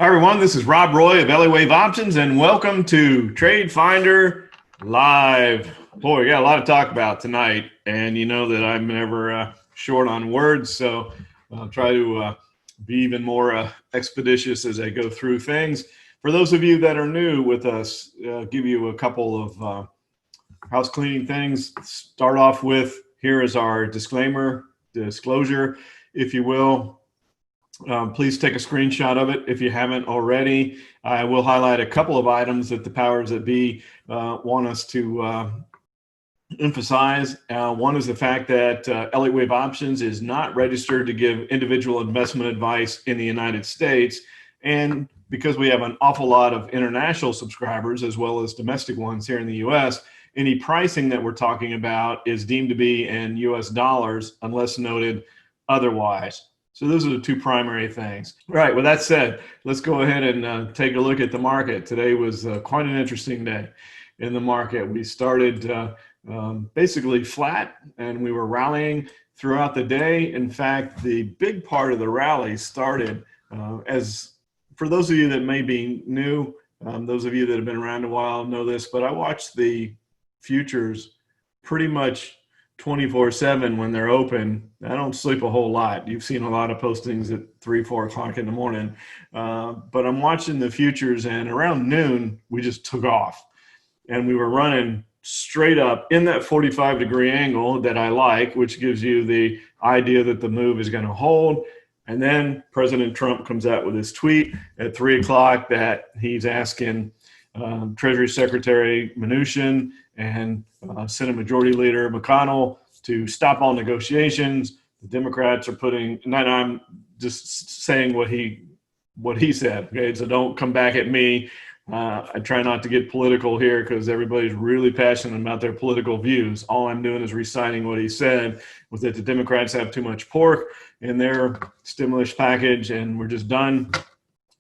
everyone, this is Rob Roy of Elliott Wave Options, and welcome to TradeFinder Live. Boy, we got a lot to talk about tonight, and you know that I'm never short on words, so I'll try to be even more expeditious as I go through things. For those of you that are new with us, give you a couple of house cleaning things. Start off with, here is our disclaimer, disclosure, if you will. Please take a screenshot of it if you haven't already. I will highlight a couple of items that the powers that be want us to emphasize. One is the fact that Elliott Wave Options is not registered to give individual investment advice in the United States. And because we have an awful lot of international subscribers as well as domestic ones here in the US, any pricing that we're talking about is deemed to be in US dollars unless noted otherwise. So those are the two primary things. All right, with that said, let's go ahead and take a look at the market. Today was quite an interesting day in the market. We started basically flat, and we were rallying throughout the day. In fact, the big part of the rally started as, for those of you that may be new, those of you that have been around a while know this, but I watched the futures pretty much 24/7 when they're open. I don't sleep a whole lot. You've seen a lot of postings at 3, 4 o'clock in the morning. But I'm watching the futures, and around noon, we just took off. And we were running straight up in that 45-degree angle that I like, which gives you the idea that the move is going to hold. And then President Trump comes out with his tweet at 3 o'clock that he's asking Treasury Secretary Mnuchin and Senate Majority Leader McConnell to stop all negotiations. The Democrats are putting, and I'm just saying what he said, okay? So don't come back at me. I try not to get political here because everybody's really passionate about their political views. All I'm doing is reciting what he said, was that the Democrats have too much pork in their stimulus package, and we're just done.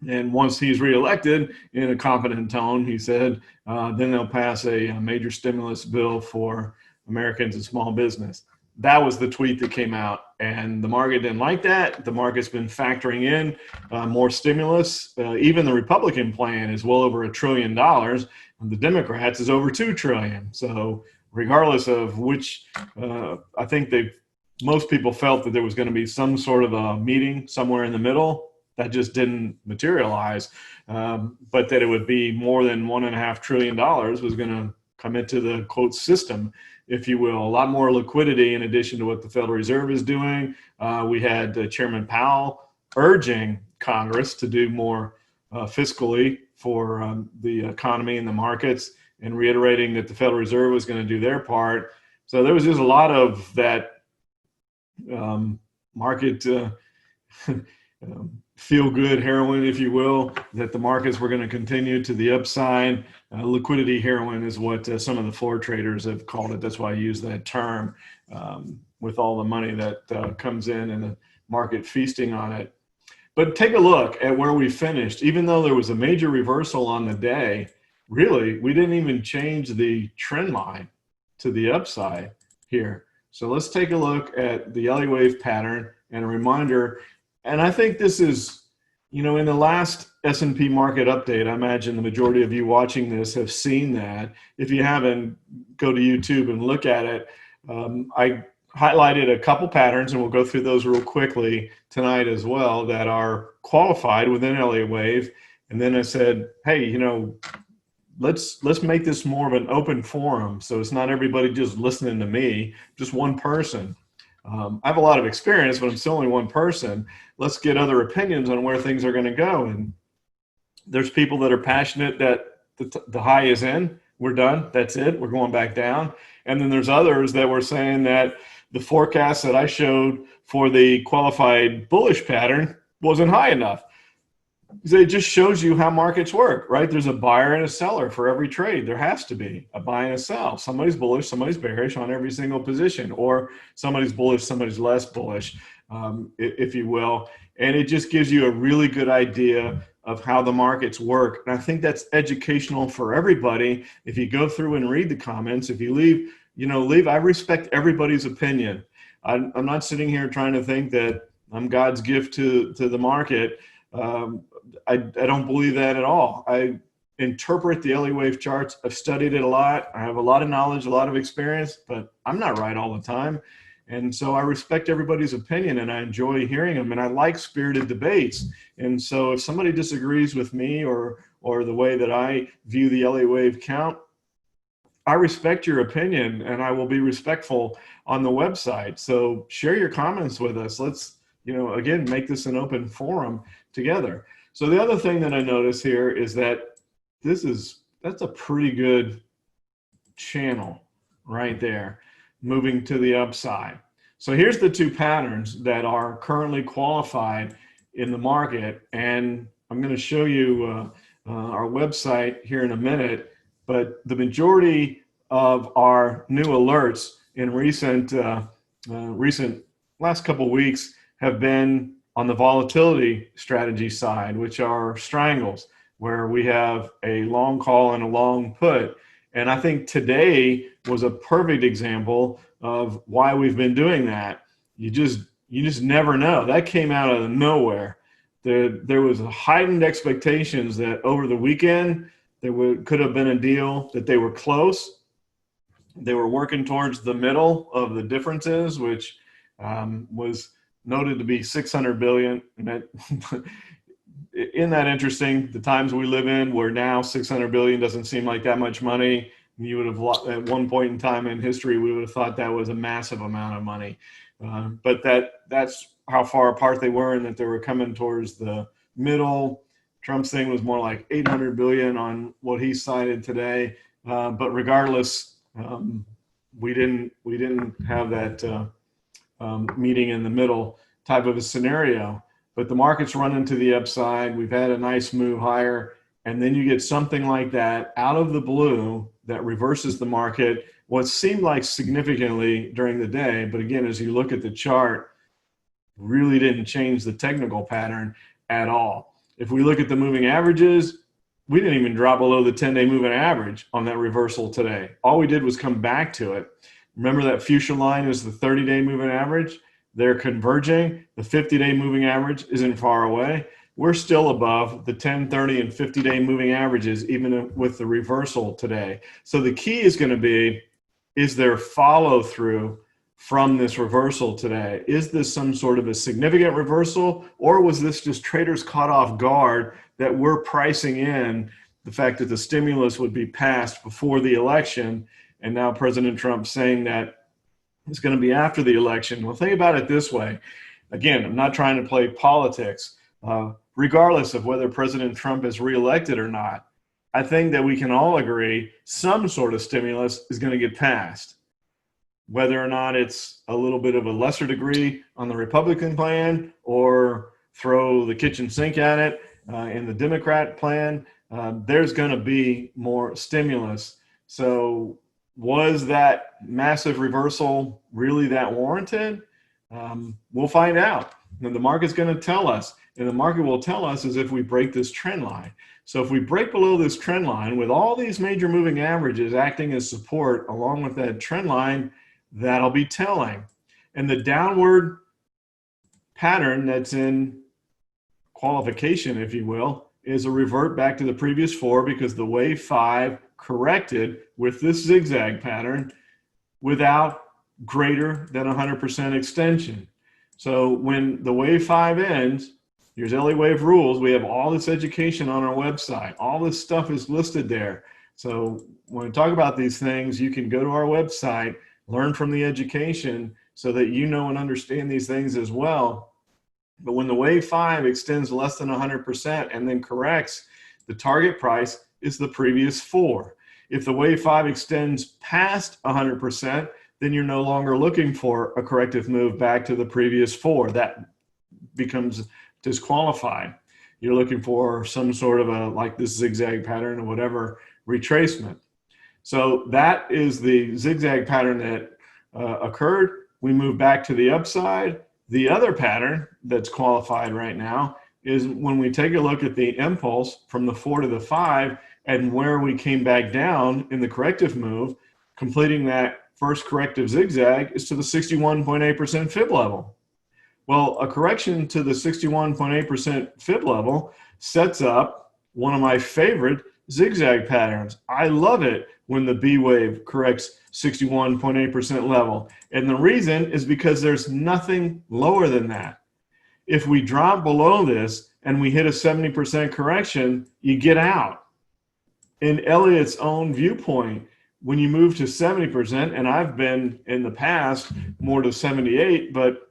And once he's reelected, in a confident tone, he said, then they'll pass a major stimulus bill for Americans and small business. That was the tweet that came out, and the market didn't like that. The market's been factoring in more stimulus. Even the Republican plan is well over $1 trillion, and the Democrats is over $2 trillion. So regardless of which, I think most people felt that there was going to be some sort of a meeting somewhere in the middle. That just didn't materialize, but that it would be more than $1.5 trillion was going to come into the quote system, if you will. A lot more liquidity in addition to what the Federal Reserve is doing. We had Chairman Powell urging Congress to do more fiscally for the economy and the markets, and reiterating that the Federal Reserve was going to do their part. So there was just a lot of that market feel-good heroin, if you will, that the markets were going to continue to the upside. Liquidity heroin is what some of the floor traders have called it. That's why I use that term, with all the money that comes in and the market feasting on it. But take a look at where we finished. Even though there was a major reversal on the day, really, we didn't even change the trend line to the upside here. So let's take a look at the Elliott Wave pattern, and a reminder. And I think this is, you know, in the last S&P market update, I imagine the majority of you watching this have seen that. If you haven't, go to YouTube and look at it. I highlighted a couple patterns, and we'll go through those real quickly tonight as well, that are qualified within Elliott Wave. And then I said, hey, you know, let's make this more of an open forum, so it's not everybody just listening to me, just one person. I have a lot of experience, but I'm still only one person. Let's get other opinions on where things are going to go. And there's people that are passionate that the high is in, we're done, that's it, we're going back down. And then there's others that were saying that the forecast that I showed for the qualified bullish pattern wasn't high enough. It just shows you how markets work, right? There's a buyer and a seller for every trade. There has to be a buy and a sell. Somebody's bullish, somebody's bearish on every single position, or somebody's bullish, somebody's less bullish, if you will. And it just gives you a really good idea of how the markets work. And I think that's educational for everybody. If you go through and read the comments, if you leave, I respect everybody's opinion. I'm not sitting here trying to think that I'm God's gift to the market. I don't believe that at all. I interpret the Elliott Wave charts. I've studied it a lot. I have a lot of knowledge, a lot of experience, but I'm not right all the time. And so I respect everybody's opinion and I enjoy hearing them, and I like spirited debates. And so if somebody disagrees with me or the way that I view the Elliott Wave count, I respect your opinion and I will be respectful on the website. So share your comments with us. Let's, again, make this an open forum together. So the other thing that I notice here is that that's a pretty good channel right there, moving to the upside. So here's the two patterns that are currently qualified in the market. And I'm going to show you our website here in a minute, but the majority of our new alerts in recent last couple of weeks have been on the volatility strategy side, which are strangles, where we have a long call and a long put. And I think today was a perfect example of why we've been doing that. You just never know. That came out of nowhere. There was heightened expectations that over the weekend there could have been a deal, that they were close. They were working towards the middle of the differences, which was noted to be 600 billion. And that, isn't that interesting? The times we live in, where now 600 billion doesn't seem like that much money. You would have, at one point in time in history, we would have thought that was a massive amount of money. But that's how far apart they were, and that they were coming towards the middle. Trump's thing was more like 800 billion on what he cited today. But regardless, we didn't have that meeting in the middle type of a scenario. But the market's running to the upside. We've had a nice move higher, and then you get something like that out of the blue that reverses the market what seemed like significantly during the day. But again, as you look at the chart, really didn't change the technical pattern at all. If we look at the moving averages, we didn't even drop below the 10-day moving average on that reversal today. All we did was come back to it. Remember that fuchsia line is the 30-day moving average? They're converging. The 50-day moving average isn't far away. We're still above the 10, 30, and 50-day moving averages, even with the reversal today. So the key is going to be, is there follow through from this reversal today? Is this some sort of a significant reversal, or was this just traders caught off guard that we're pricing in the fact that the stimulus would be passed before the election, and now President Trump saying that it's going to be after the election? Well, think about it this way. Again, I'm not trying to play politics. Regardless of whether President Trump is reelected or not, I think that we can all agree some sort of stimulus is going to get passed. Whether or not it's a little bit of a lesser degree on the Republican plan, or throw the kitchen sink at it in the Democrat plan, there's going to be more stimulus. So was that massive reversal really that warranted? We'll find out. And the market's going to tell us. And the market will tell us is if we break this trend line. So if we break below this trend line with all these major moving averages acting as support along with that trend line, that'll be telling. And the downward pattern that's in qualification, if you will, is a revert back to the previous four, because the wave 5 corrected with this zigzag pattern without greater than 100% extension. So when the wave 5 ends, here's Elliott Wave rules. We have all this education on our website. All this stuff is listed there. So when we talk about these things, you can go to our website, learn from the education so that you know and understand these things as well. But when the wave 5 extends less than 100% and then corrects, the target price is the previous 4. If the wave 5 extends past 100%, then you're no longer looking for a corrective move back to the previous 4. That becomes disqualified. You're looking for some sort of a, like this zigzag pattern or whatever, retracement. So that is the zigzag pattern that occurred. We move back to the upside. The other pattern that's qualified right now is when we take a look at the impulse from the 4 to the 5 and where we came back down in the corrective move, completing that first corrective zigzag is to the 61.8% fib level. Well, a correction to the 61.8% fib level sets up one of my favorite zigzag patterns. I love it when the B wave corrects 61.8% level. And the reason is because there's nothing lower than that. If we drop below this and we hit a 70% correction, you get out. In Elliott's own viewpoint, when you move to 70%, and I've been in the past more to 78, but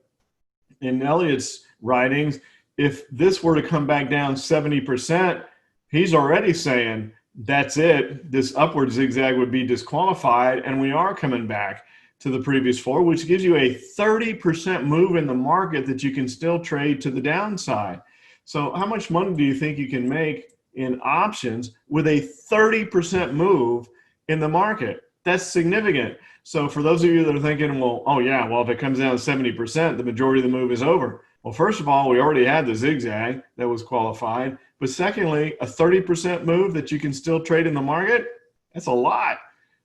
in Elliott's writings, if this were to come back down 70%, he's already saying that's it. This upward zigzag would be disqualified, and we are coming back to the previous floor, which gives you a 30% move in the market that you can still trade to the downside. So how much money do you think you can make in options with a 30% move in the market? That's significant. So for those of you that are thinking, well, oh yeah, well, if it comes down to 70%, the majority of the move is over. Well, first of all, we already had the zigzag that was qualified. But secondly, a 30% move that you can still trade in the market, that's a lot.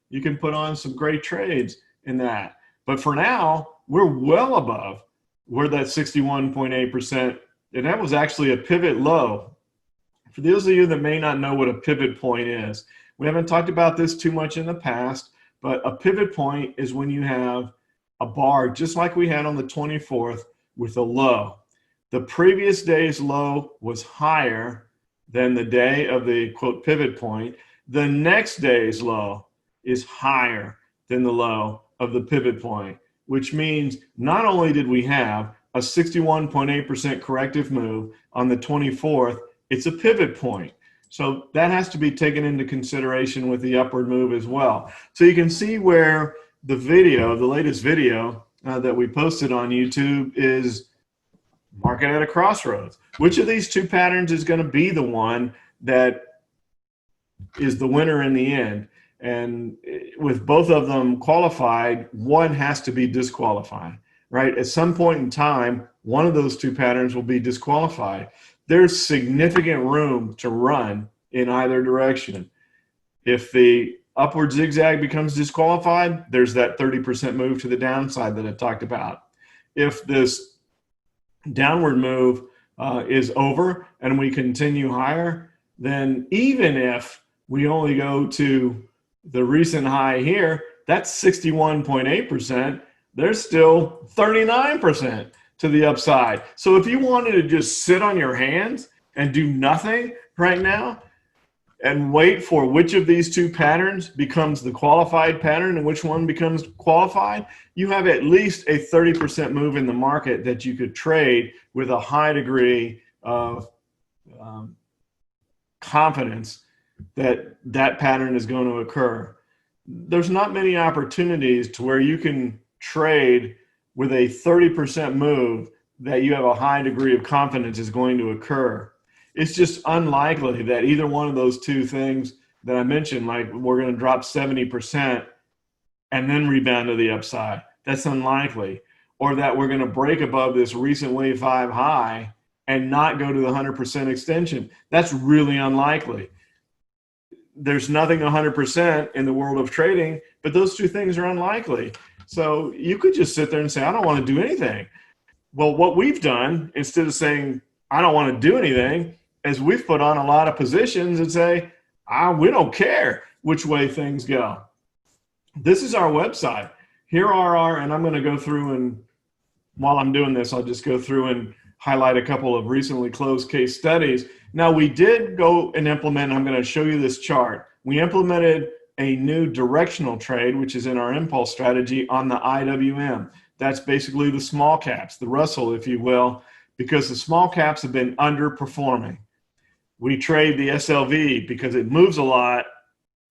You can put on some great trades in that. But for now, we're well above where that 61.8%, and that was actually a pivot low. For those of you that may not know what a pivot point is, we haven't talked about this too much in the past, but a pivot point is when you have a bar, just like we had on the 24th, with a low. The previous day's low was higher than the day of the quote pivot point. The next day's low is higher than the low of the pivot point, which means not only did we have a 61.8% corrective move on the 24th, it's a pivot point. So that has to be taken into consideration with the upward move as well. So you can see where the video, the latest video that we posted on YouTube is market at a crossroads. Which of these two patterns is going to be the one that is the winner in the end? And with both of them qualified, one has to be disqualified, right? At some point in time, one of those two patterns will be disqualified. There's significant room to run in either direction. If the upward zigzag becomes disqualified, there's that 30% move to the downside that I talked about. If this downward move is over and we continue higher, then even if we only go to the recent high here, that's 61.8%. There's still 39% to the upside. So if you wanted to just sit on your hands and do nothing right now and wait for which of these two patterns becomes the qualified pattern and which one becomes qualified, you have at least a 30% move in the market that you could trade with a high degree of confidence that that pattern is going to occur. There's not many opportunities to where you can trade with a 30% move that you have a high degree of confidence is going to occur. It's just unlikely that either one of those two things that I mentioned, like we're going to drop 70% and then rebound to the upside. That's unlikely. Or that we're going to break above this recent wave 5 high and not go to the 100% extension. That's really unlikely. There's nothing 100% in the world of trading, but those two things are unlikely. So you could just sit there and say, I don't want to do anything. Well, what we've done, instead of saying, I don't want to do anything, is we've put on a lot of positions and say, we don't care which way things go. This is our website. Here are our, and I'm going to go through, and while I'm doing this, I'll just go through and highlight a couple of recently closed case studies. Now, we did go and implement, I'm going to show you this chart. We implemented a new directional trade, which is in our impulse strategy on the IWM. That's basically the small caps, the Russell, if you will, because the small caps have been underperforming. We trade the SLV because it moves a lot,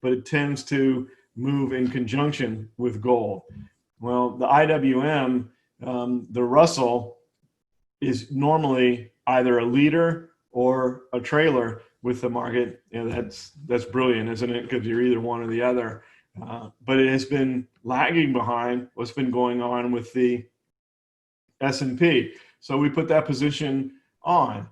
but it tends to move in conjunction with gold. Well, the IWM, the Russell, is normally either a leader or a trailer with the market. You know, that's brilliant, isn't it? Because you're either one or the other. But it has been lagging behind what's been going on with the S&P. So we put that position on,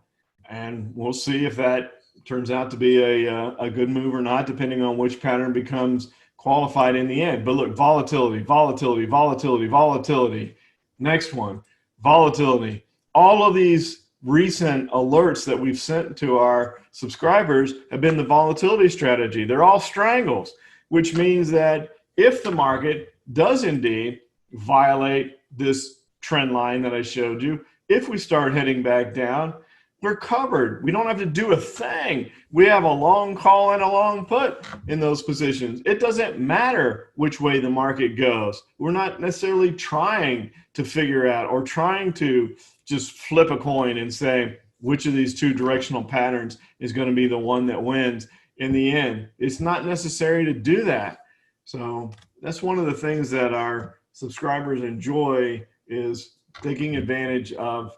and we'll see if that turns out to be a good move or not, depending on which pattern becomes qualified in the end. But look, volatility, volatility, volatility, volatility. Next one, volatility. all of these recent alerts that we've sent to our subscribers have been the volatility strategy. They're all strangles, which means that if the market does indeed violate this trend line that I showed you, if we start heading back down, we're covered. We don't have to do a thing. We have a long call and a long put in those positions. It doesn't matter which way the market goes. We're not necessarily trying to figure out or trying to just flip a coin and say which of these two directional patterns is going to be the one that wins in the end. It's not necessary to do that. So that's one of the things that our subscribers enjoy, is taking advantage of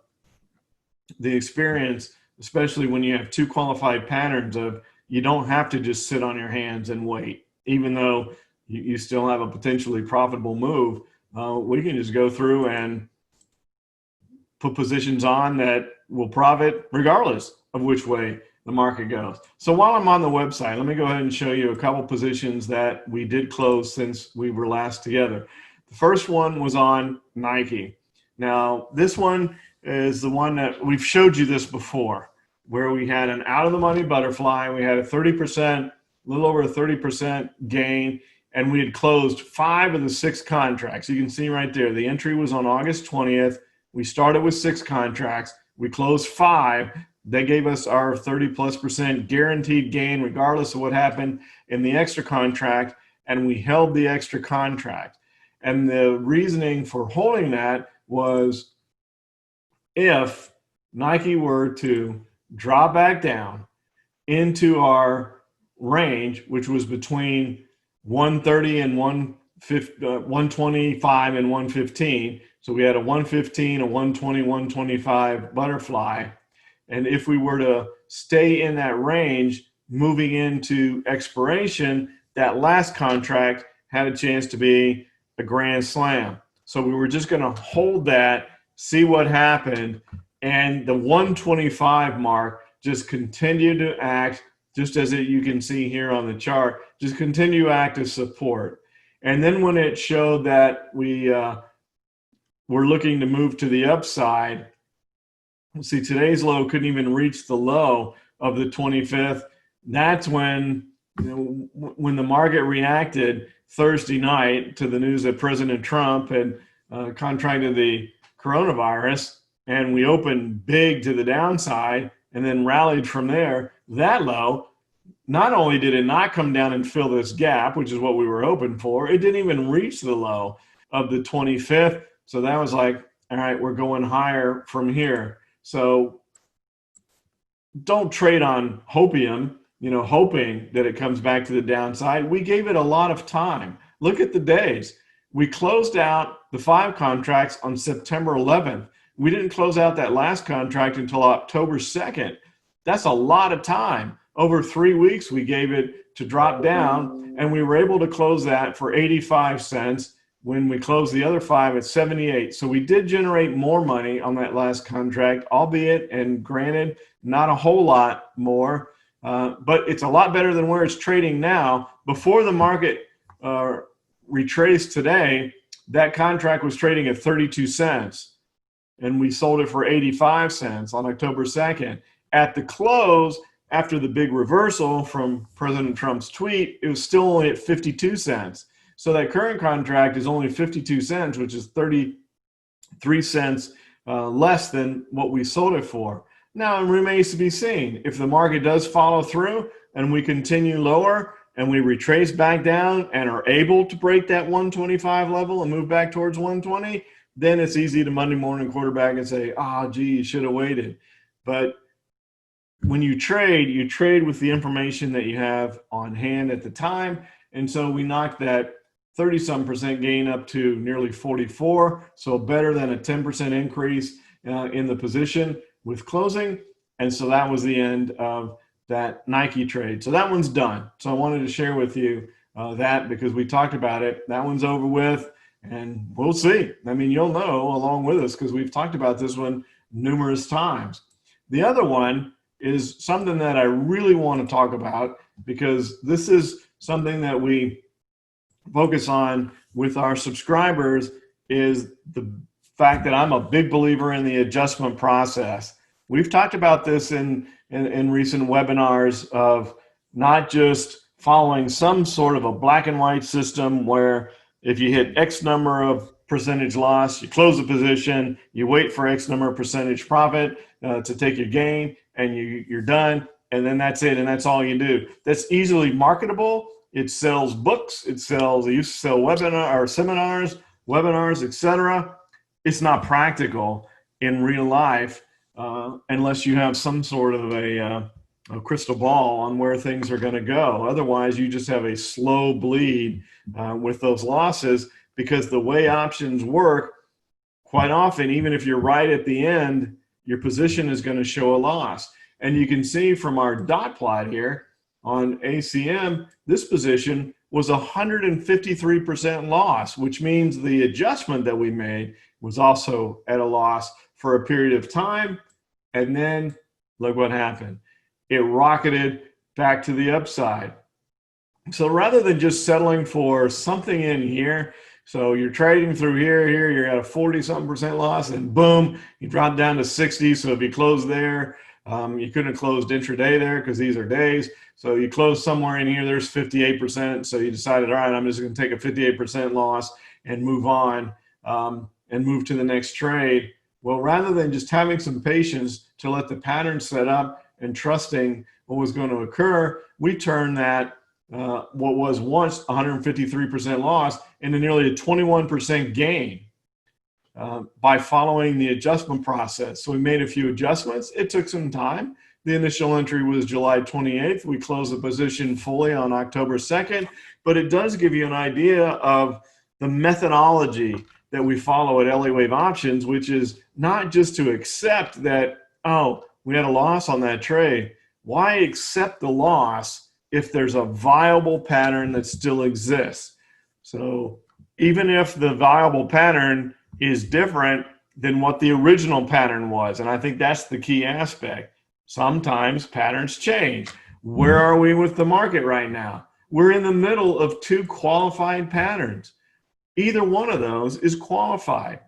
the experience, especially when you have two qualified patterns of you don't have to just sit on your hands and wait. Even though you still have a potentially profitable move, we can just go through and put positions on that will profit regardless of which way the market goes. So while I'm on the website, let me go ahead and show you a couple positions that we did close since we were last together. The first one was on Nike. Now, this one is the one that we've showed you this before, where we had an out of the money butterfly. We had a 30%, a little over a 30% gain, and we had closed 5 of the 6 contracts. You can see right there, the entry was on August 20th. We started with 6 contracts. We closed 5. They gave us our 30+% guaranteed gain regardless of what happened in the extra contract, and we held the extra contract. And the reasoning for holding that was, if Nike were to drop back down into our range, which was between 130 and 125 and 115, so we had a 115, a 120, 125 butterfly, and if we were to stay in that range moving into expiration, that last contract had a chance to be a grand slam. So we were just going to hold that, see what happened, and the 125 mark just continued to act, just as you can see here on the chart, just continue to act as support. And then when it showed that we were looking to move to the upside, see, today's low couldn't even reach the low of the 25th. That's when, when the market reacted Thursday night to the news that President Trump had contracted the coronavirus, and we opened big to the downside and then rallied from there. That low, not only did it not come down and fill this gap, which is what we were hoping for, it didn't even reach the low of the 25th. So that was like, all right, we're going higher from here. So don't trade on hopium, hoping that it comes back to the downside. We gave it a lot of time. Look at the days. We closed out the 5 contracts on September 11th. We didn't close out that last contract until October 2nd. That's a lot of time. Over 3 weeks, we gave it to drop down, and we were able to close that for 85 cents when we closed the other 5 at 78. So we did generate more money on that last contract, albeit, and granted, not a whole lot more, but it's a lot better than where it's trading now. Before the market retraced today, that contract was trading at 32 cents, and we sold it for 85 cents on October 2nd. At the close, after the big reversal from President Trump's tweet, it was still only at 52 cents. So that current contract is only 52 cents, which is 33 cents less than what we sold it for. Now, it remains to be seen. If the market does follow through and we continue lower and we retrace back down and are able to break that 125 level and move back towards 120, then it's easy to Monday morning quarterback and say, gee, you should have waited. But when you trade with the information that you have on hand at the time. And so we knocked that 30-some% gain up to nearly 44, so better than a 10% increase in the position with closing. And so that was the end of that Nike trade. So that one's done. So I wanted to share with you that, because we talked about it. That one's over with, and we'll see. I mean, you'll know along with us, because we've talked about this one numerous times. The other one is something that I really want to talk about, because this is something that we focus on with our subscribers, is the fact that I'm a big believer in the adjustment process. We've talked about this in recent webinars of not just following some sort of a black and white system where if you hit X number of percentage loss, you close the position, you wait for X number of percentage profit to take your gain, and you're done, and then that's it, and that's all you do. That's easily marketable. It sells books. It used to sell webinar or seminars, webinars, etc. It's not practical in real life unless you have some sort of a crystal ball on where things are going to go. Otherwise, you just have a slow bleed with those losses, because the way options work, quite often, even if you're right at the end, your position is going to show a loss. And you can see from our dot plot here on ACM, this position was 153% loss, which means the adjustment that we made was also at a loss for a period of time. And then look what happened. It rocketed back to the upside. So rather than just settling for something in here, so you're trading through here, you're at a 40-something% loss, and boom, you drop down to 60. So if you close there, you couldn't have closed intraday there because these are days. So you close somewhere in here, there's 58%. So you decided, all right, I'm just going to take a 58% loss and move on and move to the next trade. Well, rather than just having some patience to let the pattern set up and trusting what was going to occur, we turned that what was once 153% loss into nearly a 21% gain by following the adjustment process. So we made a few adjustments. It took some time. The initial entry was July 28th. We closed the position fully on October 2nd, but it does give you an idea of the methodology that we follow at Elliott Wave Options, which is not just to accept that, oh, we had a loss on that trade. Why accept the loss if there's a viable pattern that still exists? So even if the viable pattern is different than what the original pattern was, and I think that's the key aspect. Sometimes patterns change. Where are we with the market right now? We're in the middle of two qualified patterns. Either one of those is qualified.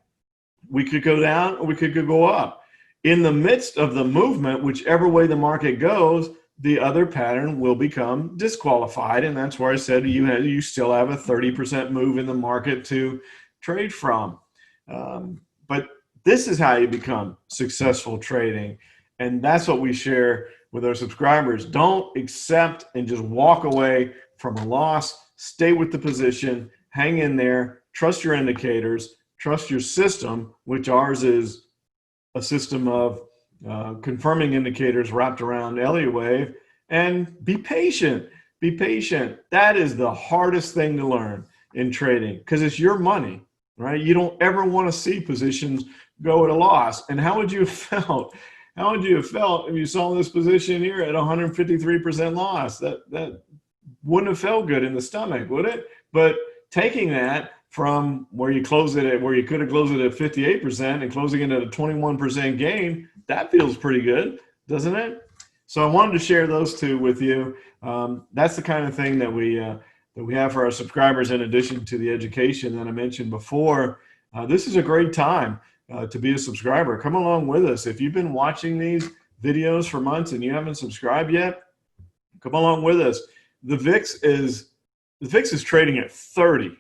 We could go down or we could go up. In the midst of the movement, whichever way the market goes, the other pattern will become disqualified. And that's where I said you still have a 30% move in the market to trade from. But this is how you become successful trading. And that's what we share with our subscribers. Don't accept and just walk away from a loss. Stay with the position, hang in there, trust your indicators, trust your system, which ours is a system of confirming indicators wrapped around Elliott Wave, and be patient. Be patient. That is the hardest thing to learn in trading because it's your money, right? You don't ever want to see positions go at a loss. And how would you have felt? How would you have felt if you saw this position here at 153% loss? That wouldn't have felt good in the stomach, would it? But taking that from where you close it at, where you could have closed it at 58% and closing it at a 21% gain, that feels pretty good, doesn't it? So I wanted to share those two with you. That's the kind of thing that we have for our subscribers, in addition to the education that I mentioned before. This is a great time to be a subscriber. Come along with us. If you've been watching these videos for months and you haven't subscribed yet, come along with us. The VIX is trading at 30.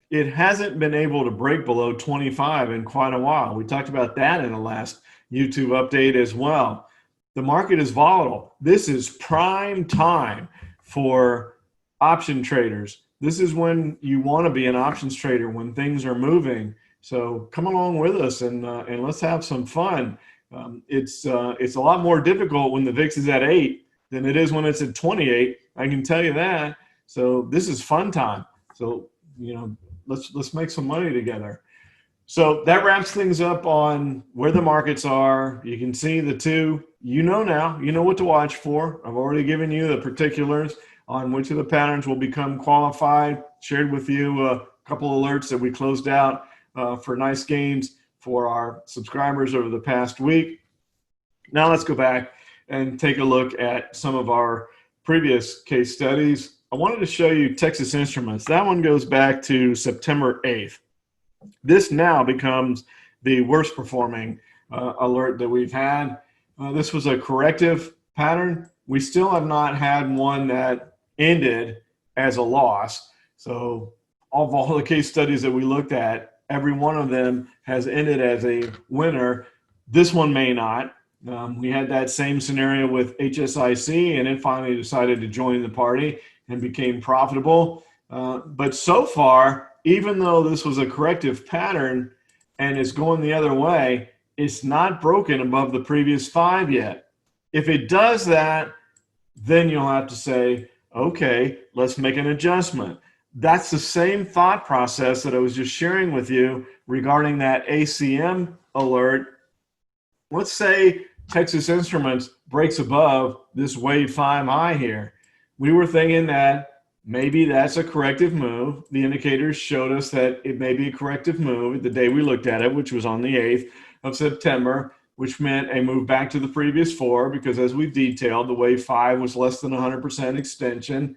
It hasn't been able to break below 25 in quite a while. We talked about that in the last YouTube update as well. The market is volatile. This is prime time for option traders. This is when you want to be an options trader, when things are moving. So come along with us and let's have some fun. It's a lot more difficult when the VIX is at 8 than it is when it's at 28. I can tell you that. So this is fun time. So, let's make some money together. So that wraps things up on where the markets are. You can see the two. Now, you know what to watch for. I've already given you the particulars on which of the patterns will become qualified. Shared with you a couple alerts that we closed out for nice gains for our subscribers over the past week. Now let's go back and take a look at some of our previous case studies. I wanted to show you Texas Instruments. That one goes back to September 8th. This now becomes the worst performing alert that we've had. This was a corrective pattern. We still have not had one that ended as a loss. So all the case studies that we looked at, every one of them has ended as a winner. This one may not. We had that same scenario with HSIC, and it finally decided to join the party and became profitable. But so far, even though this was a corrective pattern and it's going the other way, it's not broken above the previous 5 yet. If it does that, then you'll have to say, okay, let's make an adjustment. That's the same thought process that I was just sharing with you regarding that ACM alert. Let's say Texas Instruments breaks above this wave 5 high here. We were thinking that maybe that's a corrective move. The indicators showed us that it may be a corrective move the day we looked at it, which was on the 8th of September, which meant a move back to the previous 4, because as we've detailed, the wave 5 was less than 100% extension.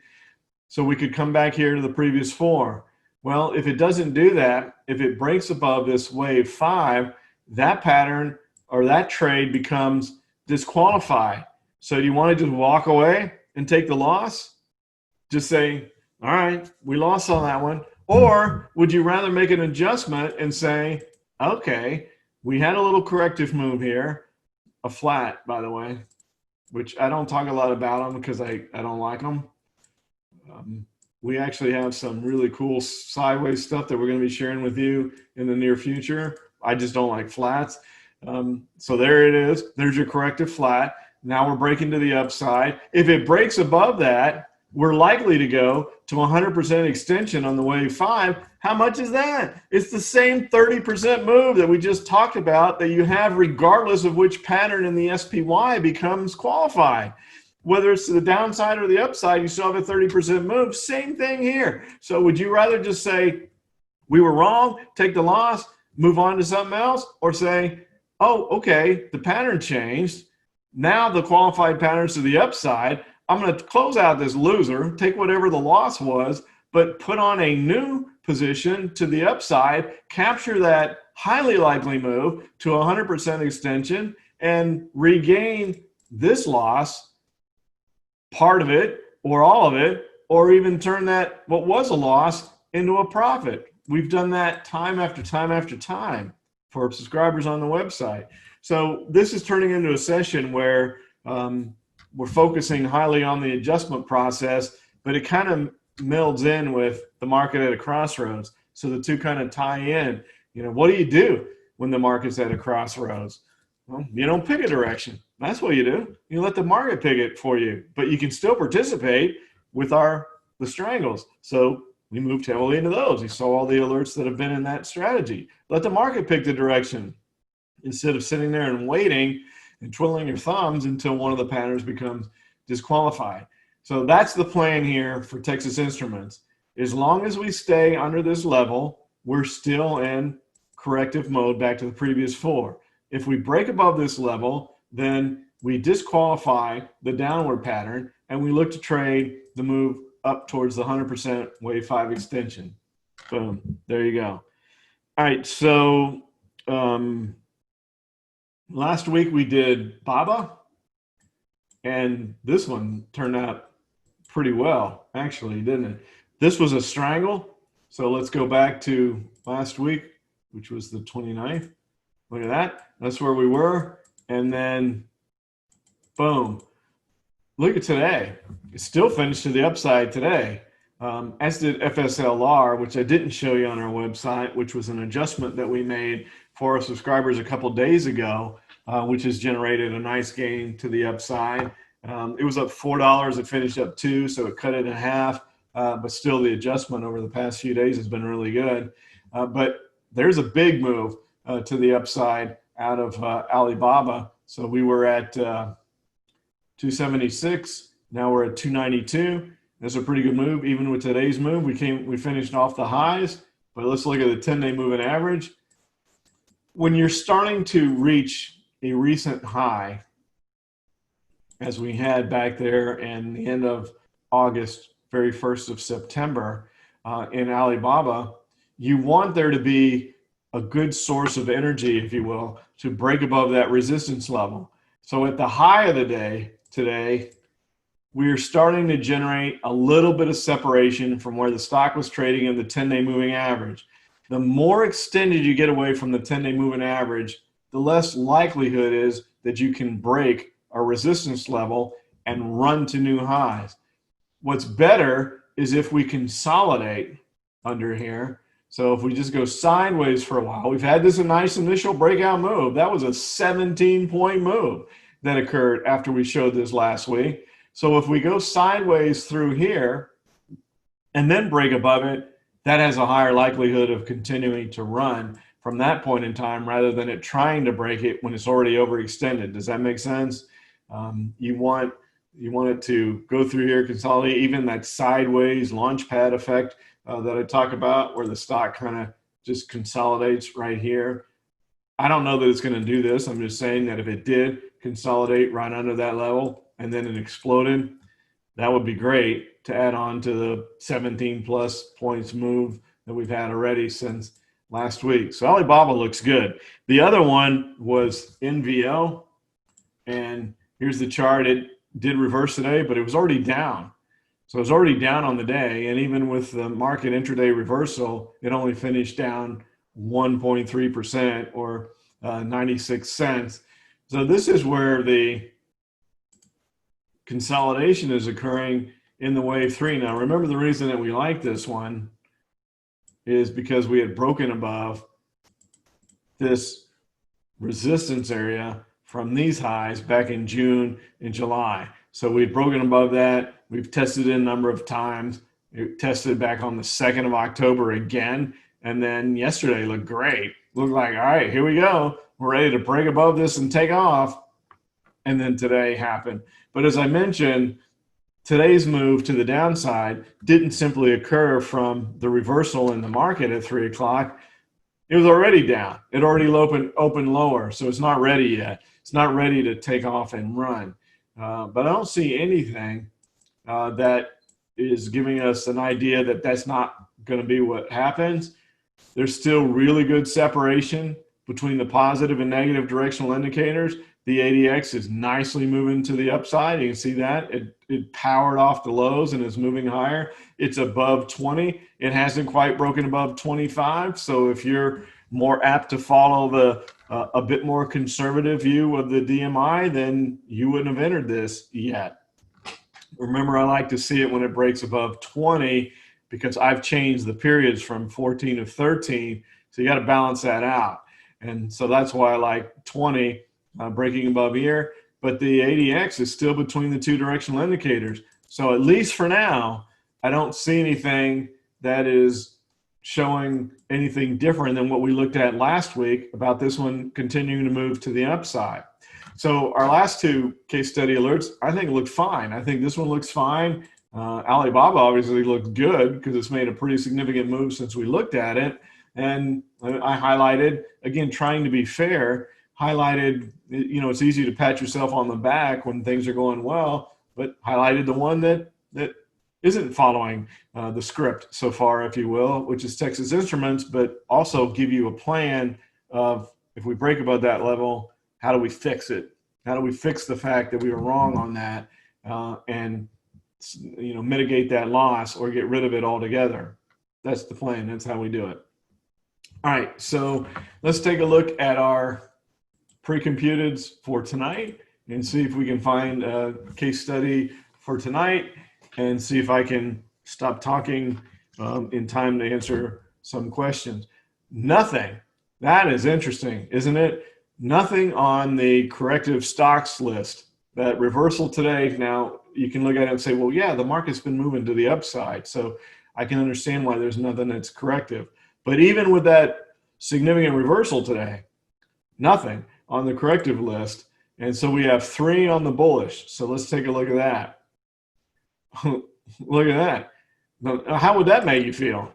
So we could come back here to the previous 4. Well, if it doesn't do that, if it breaks above this wave 5, that pattern or that trade becomes disqualified. So do you want to just walk away and take the loss? Just say, all right, we lost on that one. Or would you rather make an adjustment and say, okay, we had a little corrective move here, a flat, by the way, which I don't talk a lot about them because I don't like them. We actually have some really cool sideways stuff that we're going to be sharing with you in the near future. I just don't like flats. So there it is. There's your corrective flat. Now we're breaking to the upside. If it breaks above that, we're likely to go to 100% extension on the wave 5. How much is that? It's the same 30% move that we just talked about that you have regardless of which pattern in the SPY becomes qualified. Whether it's to the downside or the upside, you still have a 30% move. Same thing here. So would you rather just say, we were wrong, take the loss, move on to something else, or say, oh, okay, the pattern changed. Now the qualified pattern's to the upside. I'm going to close out this loser, take whatever the loss was, but put on a new position to the upside, capture that highly likely move to 100% extension, and regain this loss, part of it or all of it, or even turn that what was a loss into a profit. We've done that time after time after time for subscribers on the website. So this is turning into a session where we're focusing highly on the adjustment process, but it kind of melds in with the market at a crossroads. So the two kind of tie in. You know, what do you do when the market's at a crossroads? Well, you don't pick a direction. That's what you do. You let the market pick it for you, but you can still participate with the strangles. So we moved heavily into those. You saw all the alerts that have been in that strategy. Let the market pick the direction instead of sitting there and waiting and twiddling your thumbs until one of the patterns becomes disqualified. So that's the plan here for Texas Instruments. As long as we stay under this level, we're still in corrective mode back to the previous 4. If we break above this level, then we disqualify the downward pattern and we look to trade the move up towards the 100% wave 5 extension. Boom, there you go. All right, so last week we did BABA, and this one turned out pretty well, actually, didn't it? This was a strangle, so let's go back to last week, which was the 29th. Look at that. That's where we were, and then boom. Look at today. It still finished to the upside today, as did FSLR, which I didn't show you on our website, which was an adjustment that we made for our subscribers a couple days ago, which has generated a nice gain to the upside. It was up $4. It finished up $2, so it cut it in half. But still, the adjustment over the past few days has been really good. But there's a big move to the upside out of Alibaba. So we were at 276. Now we're at 292. That's a pretty good move. Even with today's move, we finished off the highs. But let's look at the 10-day moving average. When you're starting to reach a recent high, as we had back there in the end of August, very 1st of September in Alibaba, you want there to be a good source of energy, if you will, to break above that resistance level. So at the high of the day today, we are starting to generate a little bit of separation from where the stock was trading in the 10-day moving average. The more extended you get away from the 10-day moving average, the less likelihood is that you can break a resistance level and run to new highs. What's better is if we consolidate under here. So if we just go sideways for a while, we've had this a nice initial breakout move. That was a 17-point move that occurred after we showed this last week. So if we go sideways through here and then break above it, that has a higher likelihood of continuing to run from that point in time rather than it trying to break it when it's already overextended. Does that make sense? You want it to go through here, consolidate, even that sideways launch pad effect that I talk about where the stock kind of just consolidates right here. I don't know that it's going to do this. I'm just saying that if it did consolidate right under that level and then it exploded, that would be great to add on to the 17 plus points move that we've had already since last week. So Alibaba looks good. The other one was NVO, and here's the chart. It did reverse today, but it was already down. So it was already down on the day, and even with the market intraday reversal, it only finished down 1.3% or 96 cents. So this is where the consolidation is occurring in the wave 3. Now remember, the reason that we like this one is because we had broken above this resistance area from these highs back in June and July. So we've broken above that. We've tested it a number of times. It tested back on the 2nd of October again. And then yesterday looked great. Looked like, all right, here we go. We're ready to break above this and take off. And then today happened. But as I mentioned, today's move to the downside didn't simply occur from the reversal in the market at 3 o'clock. It was already down. It already opened lower. So it's not ready yet. It's not ready to take off and run. But I don't see anything that is giving us an idea that that's not going to be what happens. There's still really good separation between the positive and negative directional indicators. The ADX is nicely moving to the upside. You can see that. It powered off the lows and is moving higher. It's above 20. It hasn't quite broken above 25. So if you're more apt to follow the a bit more conservative view of the DMI, then you wouldn't have entered this yet. Remember, I like to see it when it breaks above 20 because I've changed the periods from 14 to 13. So you got to balance that out. And so that's why I like 20 breaking above here. But the ADX is still between the two directional indicators. So at least for now, I don't see anything that is showing anything different than what we looked at last week about this one continuing to move to the upside. So our last two case study alerts, I think look fine. I think this one looks fine. Alibaba obviously looked good because it's made a pretty significant move since we looked at it. And I highlighted, again, trying to be fair, highlighted, you know, it's easy to pat yourself on the back when things are going well, but highlighted the one that isn't following the script so far, if you will, which is Texas Instruments, but also give you a plan of if we break above that level, how do we fix it? How do we fix the fact that we were wrong on that and, you know, mitigate that loss or get rid of it altogether? That's the plan. That's how we do it. All right, so let's take a look at our pre-computeds for tonight and see if we can find a case study for tonight and see if I can stop talking in time to answer some questions. Nothing. That is interesting, isn't it? Nothing on the corrective stocks list. That reversal today, now you can look at it and say, well, yeah, the market's been moving to the upside. So I can understand why there's nothing that's corrective. But even with that significant reversal today, nothing on the corrective list. And so we have 3 on the bullish. So let's take a look at that. Look at that. Now, how would that make you feel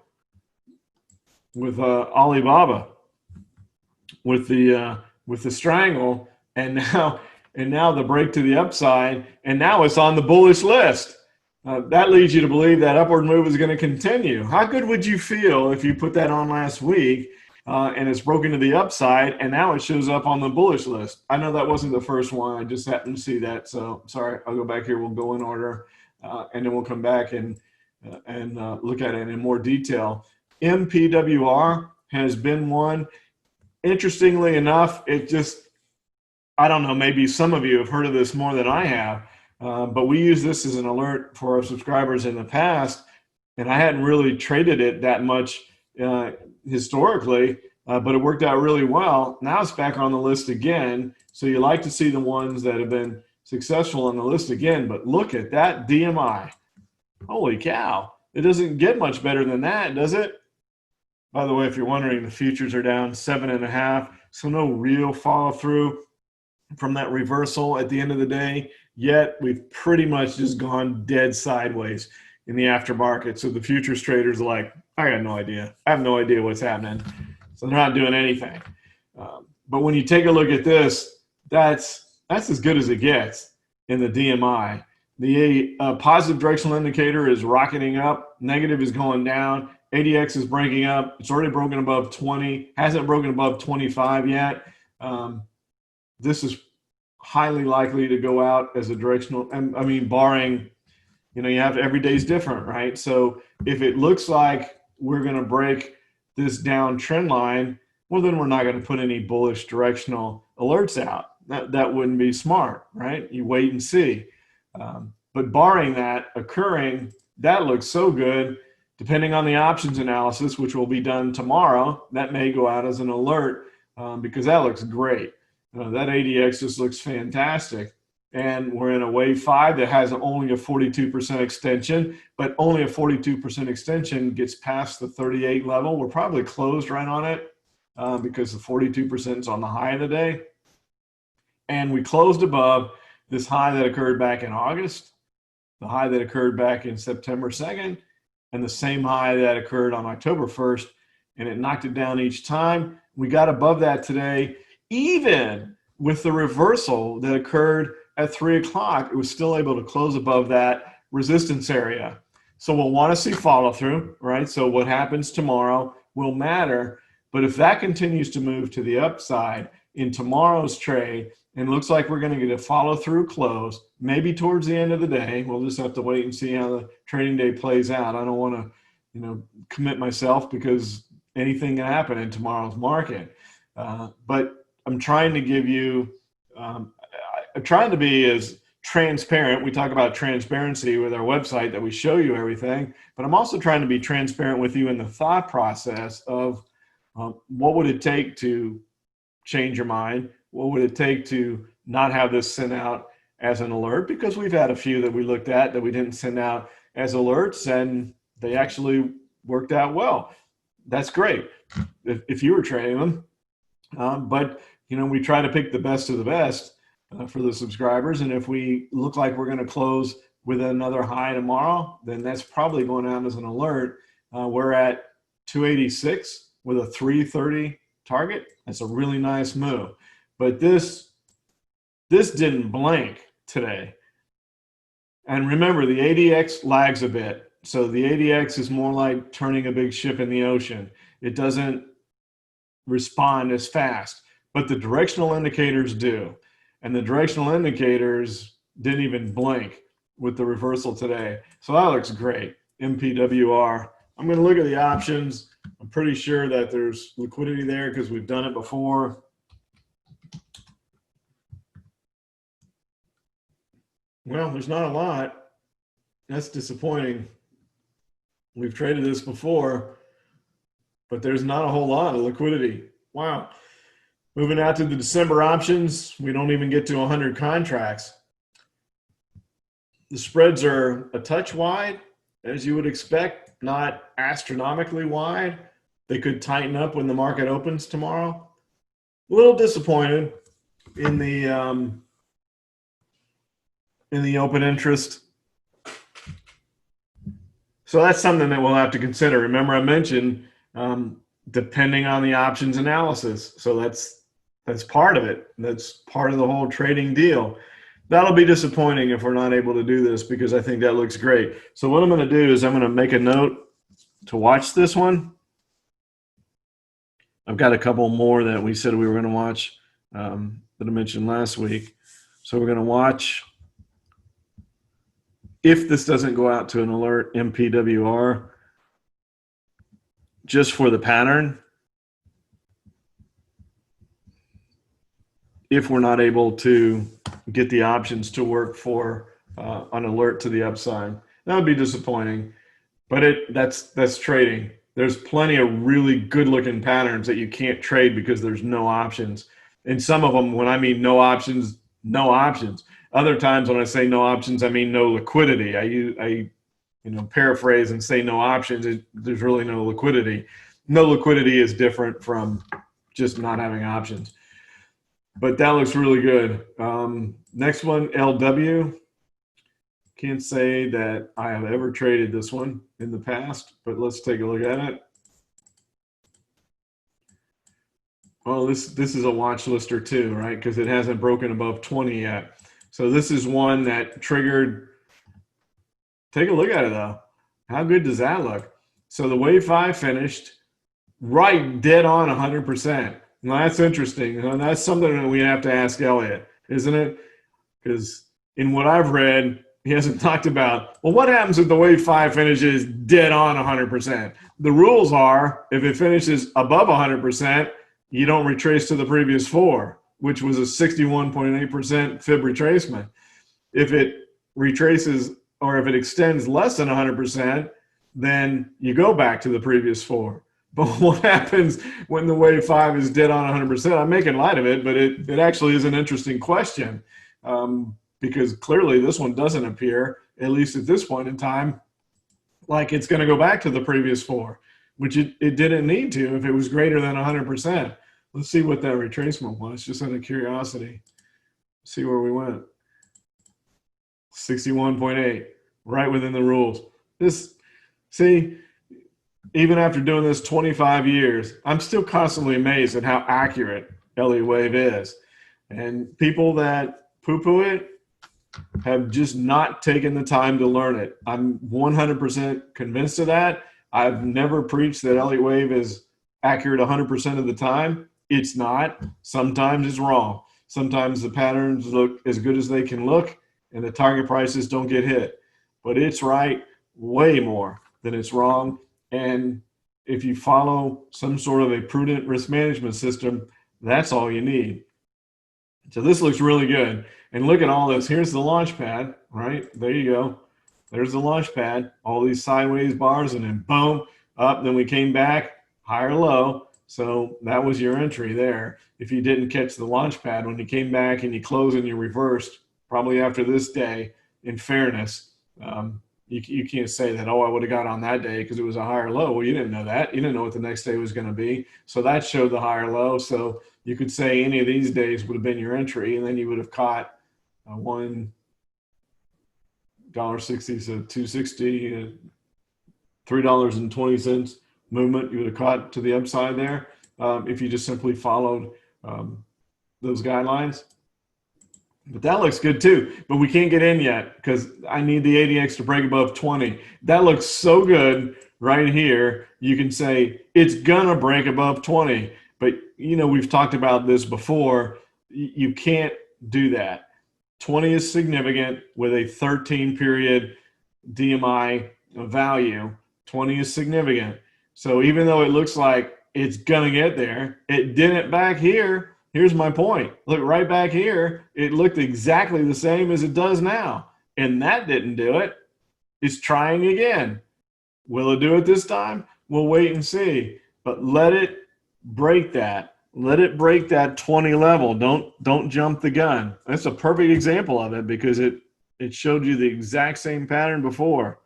with Alibaba, with the strangle, and now the break to the upside, and now it's on the bullish list? That leads you to believe that upward move is going to continue. How good would you feel if you put that on last week and it's broken to the upside, and now it shows up on the bullish list. I know that wasn't the first one. I just happened to see that. So sorry, I'll go back here. We'll go in order, and then we'll come back and look at it in more detail. MPWR has been one. Interestingly enough, it just, I don't know, maybe some of you have heard of this more than I have, but we use this as an alert for our subscribers in the past, and I hadn't really traded it that much historically, but it worked out really well. Now it's back on the list again, so you like to see the ones that have been successful on the list again, but look at that DMI. Holy cow. It doesn't get much better than that, does it? By the way, if you're wondering, the futures are down 7.5, so no real follow through from that reversal at the end of the day, yet we've pretty much just gone dead sideways in the aftermarket. So the futures traders are like, I got no idea. I have no idea what's happening. So they're not doing anything. But when you take a look at this, that's as good as it gets in the DMI. The positive directional indicator is rocketing up. Negative is going down. ADX is breaking up. It's already broken above 20. Hasn't broken above 25 yet. This is highly likely to go out as a directional. I mean, barring, you have every day's different, right? So if it looks like we're going to break this down trend line, well, then we're not going to put any bullish directional alerts out. That wouldn't be smart, right? You wait and see. But barring that occurring, that looks so good. Depending on the options analysis, which will be done tomorrow, that may go out as an alert because that looks great. That ADX just looks fantastic. And we're in a wave 5 that has only a 42% extension, but only a 42% extension gets past the 38 level. We're probably closed right on it because the 42% is on the high of the day. And we closed above this high that occurred back in August, the high that occurred back in September 2nd, and the same high that occurred on October 1st, and it knocked it down each time. We got above that today, even with the reversal that occurred at 3 o'clock. It was still able to close above that resistance area. So we'll want to see follow through, right? So what happens tomorrow will matter, but if that continues to move to the upside in tomorrow's trade, and looks like we're going to get a follow through close, maybe towards the end of the day. We'll just have to wait and see how the trading day plays out. I don't want to, commit myself because anything can happen in tomorrow's market. But I'm trying to give you, I'm trying to be as transparent. We talk about transparency with our website that we show you everything, but I'm also trying to be transparent with you in the thought process of what would it take to change your mind? What would it take to not have this sent out as an alert? Because we've had a few that we looked at that we didn't send out as alerts, and they actually worked out well. That's great if you were trading them. But, we try to pick the best of the best for the subscribers. And if we look like we're going to close with another high tomorrow, then that's probably going out as an alert. We're at 286 with a 330 target. That's a really nice move. But this didn't blink today. And remember, the ADX lags a bit. So the ADX is more like turning a big ship in the ocean. It doesn't respond as fast, but the directional indicators do. And the directional indicators didn't even blink with the reversal today. So that looks great. MPWR. I'm going to look at the options. I'm pretty sure that there's liquidity there because we've done it before. Well, there's not a lot. That's disappointing. We've traded this before, but there's not a whole lot of liquidity. Wow. Moving out to the December options, we don't even get to 100 contracts. The spreads are a touch wide, as you would expect, not astronomically wide. They could tighten up when the market opens tomorrow. A little disappointed in the open interest. So that's something that we'll have to consider. Remember, I mentioned depending on the options analysis. So that's part of it. That's part of the whole trading deal. That'll be disappointing if we're not able to do this because I think that looks great. So what I'm going to do is I'm going to make a note to watch this one. I've got a couple more that we said we were going to watch that I mentioned last week. So we're going to watch, if this doesn't go out to an alert, MPWR, just for the pattern. If we're not able to get the options to work for an alert to the upside, that would be disappointing. But that's trading. There's plenty of really good-looking patterns that you can't trade because there's no options. And some of them, when I mean no options, no options. Other times when I say no options, I mean no liquidity. I paraphrase and say no options. There's really no liquidity. No liquidity is different from just not having options. But that looks really good. Next one, LW. Can't say that I have ever traded this one in the past, but let's take a look at it. Well, this is a watch lister too, right? Because it hasn't broken above 20 yet. So this is one that triggered. Take a look at it though. How good does that look? So the wave 5 finished right dead on 100%. Now that's interesting. And that's something that we have to ask Elliott, isn't it? Because in what I've read, he hasn't talked about, well, what happens if the wave 5 finishes dead on 100%? The rules are, if it finishes above 100%, you don't retrace to the previous 4, which was a 61.8% fib retracement. If it retraces, or if it extends less than 100%, then you go back to the previous 4. But what happens when the wave 5 is dead on 100%? I'm making light of it, but it actually is an interesting question. Because clearly this one doesn't appear, at least at this point in time, like it's going to go back to the previous 4, which it didn't need to if it was greater than 100%. Let's see what that retracement was, just out of curiosity. See where we went. 61.8, right within the rules. See, even after doing this 25 years, I'm still constantly amazed at how accurate Elliott Wave is. And people that poo-poo it have just not taken the time to learn it. I'm 100% convinced of that. I've never preached that Elliott Wave is accurate 100% of the time. It's not. Sometimes it's wrong. Sometimes the patterns look as good as they can look and the target prices don't get hit. But it's right way more than it's wrong. And if you follow some sort of a prudent risk management system, that's all you need. So this looks really good. And look at all this. Here's the launch pad, right? There you go. There's the launch pad, all these sideways bars, and then boom, up. Then we came back, higher low. So that was your entry there. If you didn't catch the launch pad, when you came back and you closed and you reversed, probably after this day, in fairness, you can't say that, oh, I would have got on that day because it was a higher low. Well, you didn't know that. You didn't know what the next day was going to be. So that showed the higher low. So you could say any of these days would have been your entry, and then you would have caught $1.60 to $2.60, $3.20 movement. You would have caught to the upside there if you just simply followed those guidelines. But that looks good too. But we can't get in yet because I need the ADX to break above 20. That looks so good right here. You can say it's gonna break above 20. But you know, we've talked about this before. You can't do that. 20 is significant with a 13 period DMI value. 20 is significant. So even though it looks like it's gonna get there, it didn't back here. Here's my point. Look right back here. It looked exactly the same as it does now. And that didn't do it. It's trying again. Will it do it this time? We'll wait and see. But let it break that. Let it break that 20 level. Don't jump the gun. That's a perfect example of it because it showed you the exact same pattern before.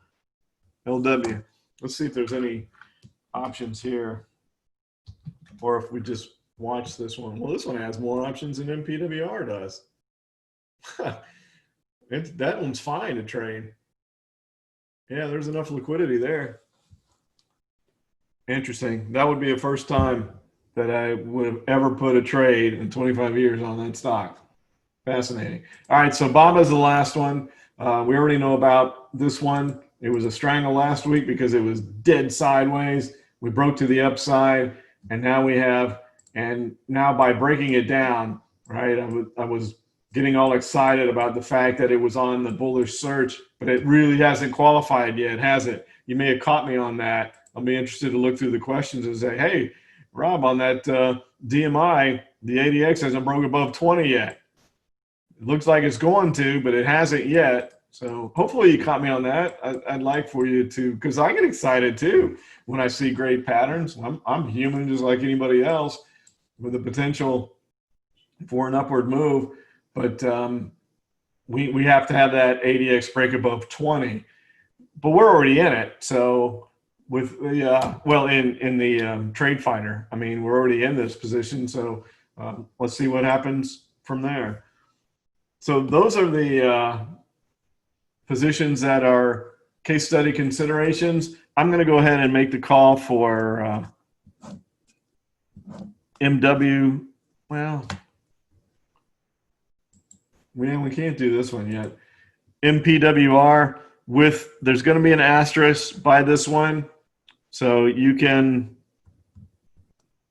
LW. Let's see if there's any options here. Or if we just watch this one. Well, this one has more options than MPWR does. That one's fine to trade. Yeah, there's enough liquidity there. Interesting. That would be the first time that I would have ever put a trade in 25 years on that stock. Fascinating. All right, so Baba's the last one. We already know about this one. It was a strangle last week because it was dead sideways. We broke to the upside. and now we have, and now by breaking it down, right, I was getting all excited about the fact that it was on the bullish surge, but it really hasn't qualified yet, has it? You may have caught me on that. I'll be interested to look through the questions and say, hey, Rob, on that DMI, the ADX hasn't broke above 20 yet. It looks like it's going to, but it hasn't yet. So hopefully you caught me on that. I'd like for you to, because I get excited too when I see great patterns. I'm human just like anybody else with the potential for an upward move, but we have to have that ADX break above 20. But we're already in it. So with the, well, in the TradeFinder, I mean, we're already in this position. So let's see what happens from there. So those are the positions that are case study considerations. I'm going to go ahead and make the call for MW. Well, we can't do this one yet. MPWR with, there's going to be an asterisk by this one. So you can,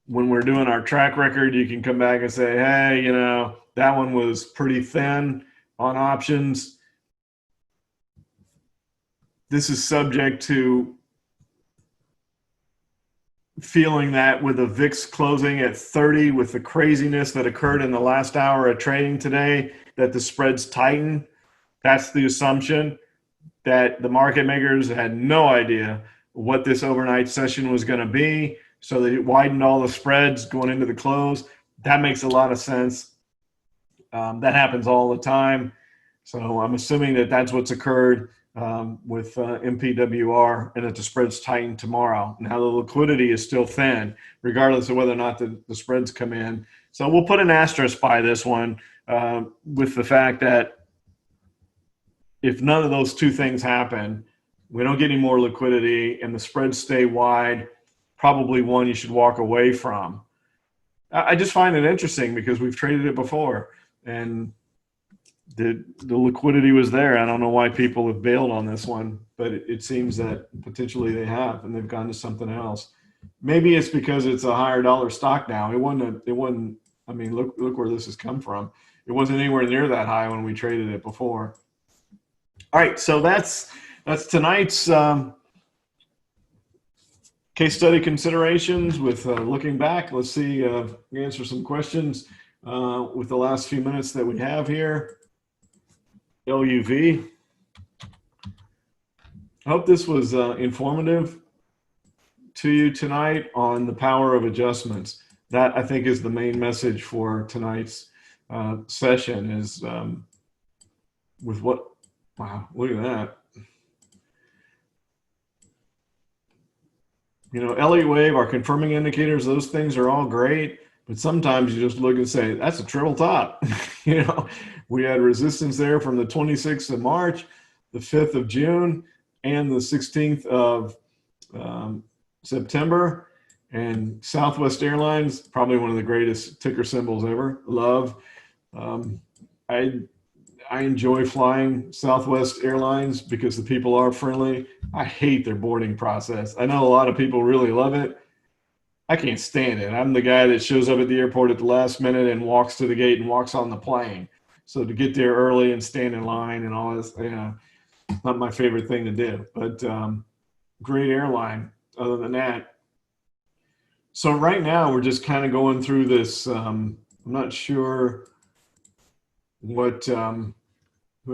when we're doing our track record, you can come back and say, hey, you know, that one was pretty thin on options. This is subject to feeling that with the VIX closing at 30 with the craziness that occurred in the last hour of trading today, that the spreads tighten. That's the assumption, that the market makers had no idea what this overnight session was going to be. So they widened all the spreads going into the close. That makes a lot of sense. That happens all the time. So I'm assuming that that's what's occurred with MPWR, and that the spreads tighten tomorrow. Now the liquidity is still thin, regardless of whether or not the spreads come in. So we'll put an asterisk by this one with the fact that if none of those two things happen, we don't get any more liquidity and the spreads stay wide, probably one you should walk away from. I just find it interesting because we've traded it before and the liquidity was there. I don't know why people have bailed on this one, but it seems that potentially they have, and they've gone to something else. Maybe it's because it's a higher dollar stock now. It wasn't, I mean, look where this has come from. It wasn't anywhere near that high when we traded it before. All right, so that's tonight's case study considerations with looking back. Let's see, answer some questions with the last few minutes that we have here. LUV. I hope this was informative to you tonight on the power of adjustments. That, I think, is the main message for tonight's session is with what, wow, look at that. You know, Elliott Wave, our confirming indicators, those things are all great, but sometimes you just look and say, that's a triple top. You know, we had resistance there from the 26th of March, the 5th of June, and the 16th of September. And Southwest Airlines, probably one of the greatest ticker symbols ever. Love. I enjoy flying Southwest Airlines because the people are friendly. I hate their boarding process. I know a lot of people really love it. I can't stand it. I'm the guy that shows up at the airport at the last minute and walks to the gate and walks on the plane. So to get there early and stand in line and all this, you know, not my favorite thing to do. But great airline other than that. So right now we're just kind of going through this. I'm not sure what, who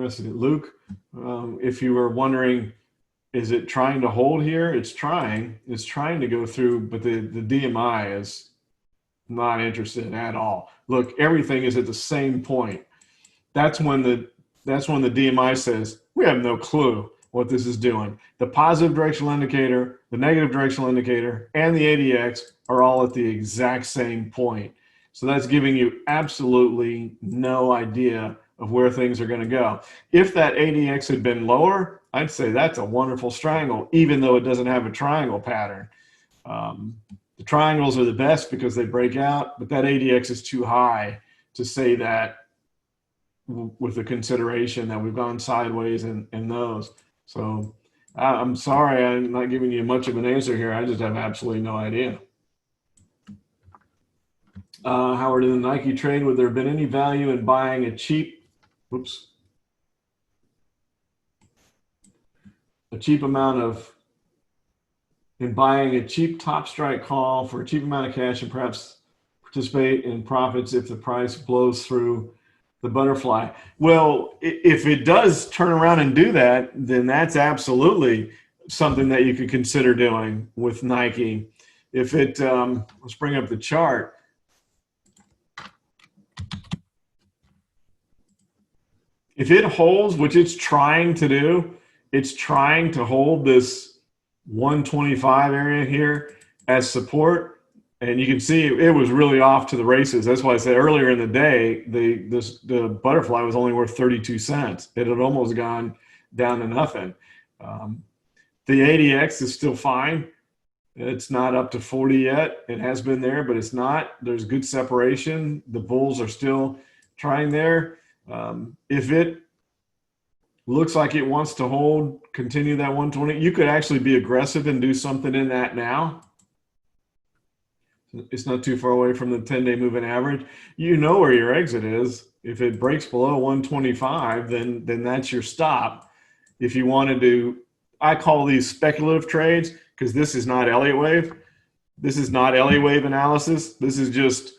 else is it? Luke, if you were wondering, is it trying to hold here? It's trying to go through, but the DMI is not interested at all. Look, everything is at the same point. That's when the DMI says, we have no clue what this is doing. The positive directional indicator, the negative directional indicator, and the ADX are all at the exact same point. So that's giving you absolutely no idea of where things are going to go. If that ADX had been lower, I'd say that's a wonderful triangle, even though it doesn't have a triangle pattern. The triangles are the best because they break out, but that ADX is too high to say that with the consideration that we've gone sideways in those. So I'm sorry, I'm not giving you much of an answer here. I just have absolutely no idea. Howard, in the Nike trade, would there have been any value in buying a cheap, in buying a cheap top strike call for a cheap amount of cash and perhaps participate in profits if the price blows through the butterfly? Well, if it does turn around and do that, then that's absolutely something that you could consider doing with Nike. If it, let's bring up the chart. If it holds, which it's trying to do, it's trying to hold this 125 area here as support. And you can see it was really off to the races. That's why I said earlier in the day, the butterfly was only worth 32 cents. It had almost gone down to nothing. The ADX is still fine. It's not up to 40 yet. It has been there, but it's not. There's good separation. The bulls are still trying there. If it looks like it wants to hold, continue that 120, you could actually be aggressive and do something in that now. It's not too far away from the 10-day moving average. You know where your exit is. If it breaks below 125, then that's your stop. If you want to do, I call these speculative trades because this is not Elliott Wave. This is not Elliott Wave analysis. This is just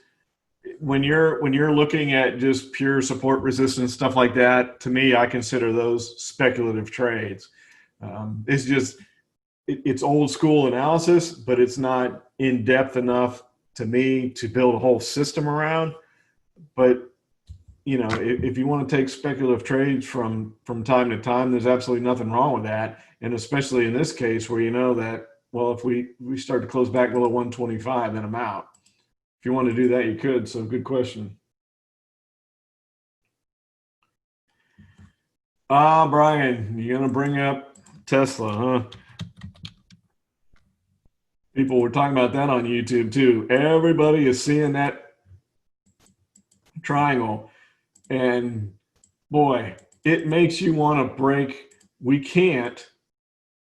when you're looking at just pure support resistance, stuff like that. To me, I consider those speculative trades. It's just it's old school analysis, but it's not in depth enough to me to build a whole system around. But you know, if you want to take speculative trades from time to time, there's absolutely nothing wrong with that. And especially in this case where you know that, well, if we start to close back below 125, then I'm out. If you want to do that, you could. So good question. Brian, you're going to bring up Tesla, huh? People were talking about that on YouTube too. Everybody is seeing that triangle. And boy, it makes you want to break. We can't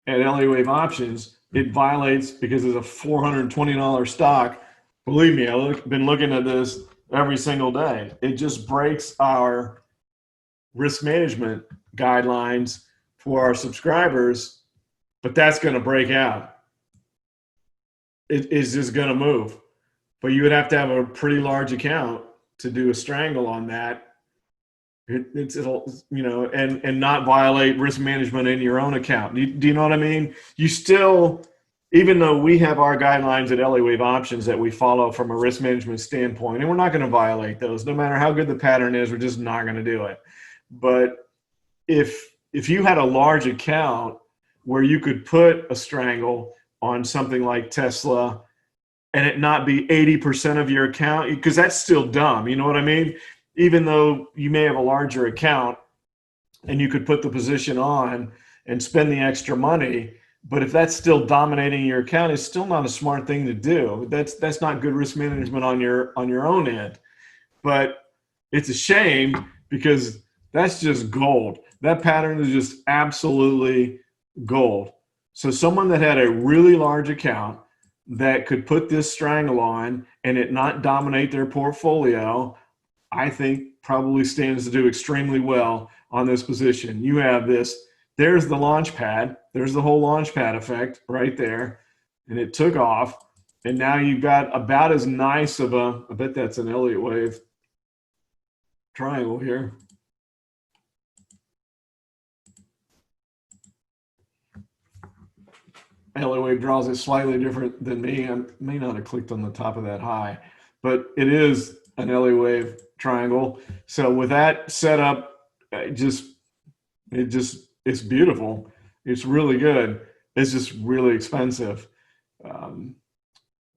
at Elliott Wave Options. It violates because it's a $420 stock. Believe me, I've been looking at this every single day. It just breaks our risk management guidelines for our subscribers, but that's going to break out. It is just going to move. But you would have to have a pretty large account to do a strangle on that. It'll, you know, and not violate risk management in your own account. Do you know what I mean? You still, even though we have our guidelines at Elliott Wave Options that we follow from a risk management standpoint, and we're not going to violate those, no matter how good the pattern is, we're just not going to do it. But if you had a large account where you could put a strangle on something like Tesla and it not be 80% of your account, because that's still dumb. You know what I mean? Even though you may have a larger account and you could put the position on and spend the extra money, but if that's still dominating your account, it's still not a smart thing to do. That's not good risk management on your own end. But it's a shame because that's just gold. That pattern is just absolutely gold. So someone that had a really large account that could put this strangle on and it not dominate their portfolio, I think probably stands to do extremely well on this position. You have this, there's the launch pad. There's the whole launch pad effect right there. And it took off. And now you've got about as nice of a, I bet that's an Elliott Wave triangle here. Elliott Wave draws it slightly different than me. I may not have clicked on the top of that high, but it is an Elliott Wave triangle. So with that setup, it's beautiful. It's really good. It's just really expensive.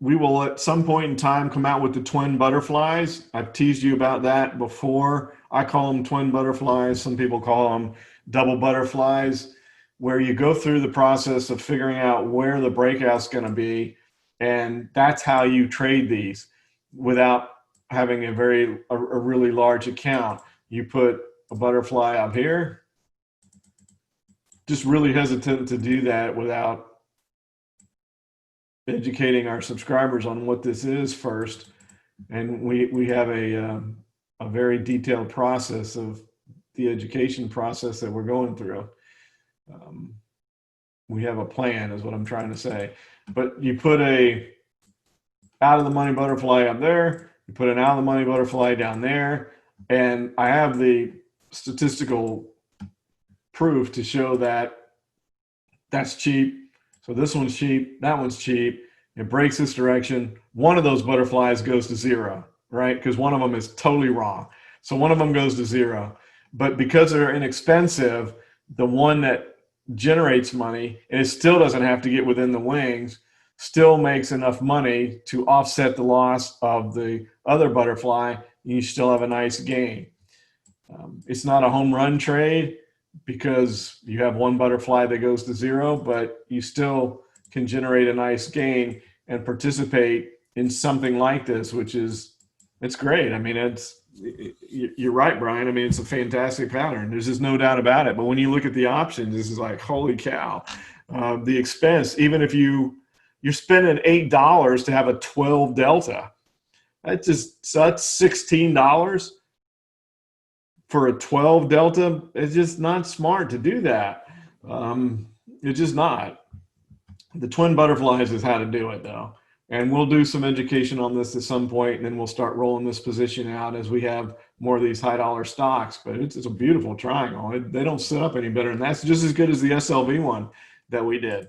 We will at some point in time come out with the twin butterflies. I've teased you about that before. I call them twin butterflies. Some people call them double butterflies, where you go through the process of figuring out where the breakout's going to be. And that's how you trade these without having a really large account. You put a butterfly up here. Just really hesitant to do that without educating our subscribers on what this is first. And we have a very detailed process of the education process that we're going through. We have a plan is what I'm trying to say. But you put a out of the money butterfly up there, you put an out of the money butterfly down there, and I have the statistical proof to show that that's cheap. So this one's cheap, that one's cheap. It breaks this direction. One of those butterflies goes to zero, right? Because one of them is totally wrong. So one of them goes to zero. But because they're inexpensive, the one that generates money, and it still doesn't have to get within the wings, still makes enough money to offset the loss of the other butterfly. You still have a nice gain. It's not a home run trade because you have one butterfly that goes to zero, but you still can generate a nice gain and participate in something like this, which is, it's great. I mean, you're right, Brian. I mean, it's a fantastic pattern. There's just no doubt about it. But when you look at the options, this is like, holy cow. The expense, even if you're spending $8 to have a 12 delta, that's $16 for a 12 delta. It's just not smart to do that. It's just not. The twin butterflies is how to do it, though. And we'll do some education on this at some point, and then we'll start rolling this position out as we have more of these high dollar stocks. But it's a beautiful triangle. They don't set up any better, and that's just as good as the SLV one that we did.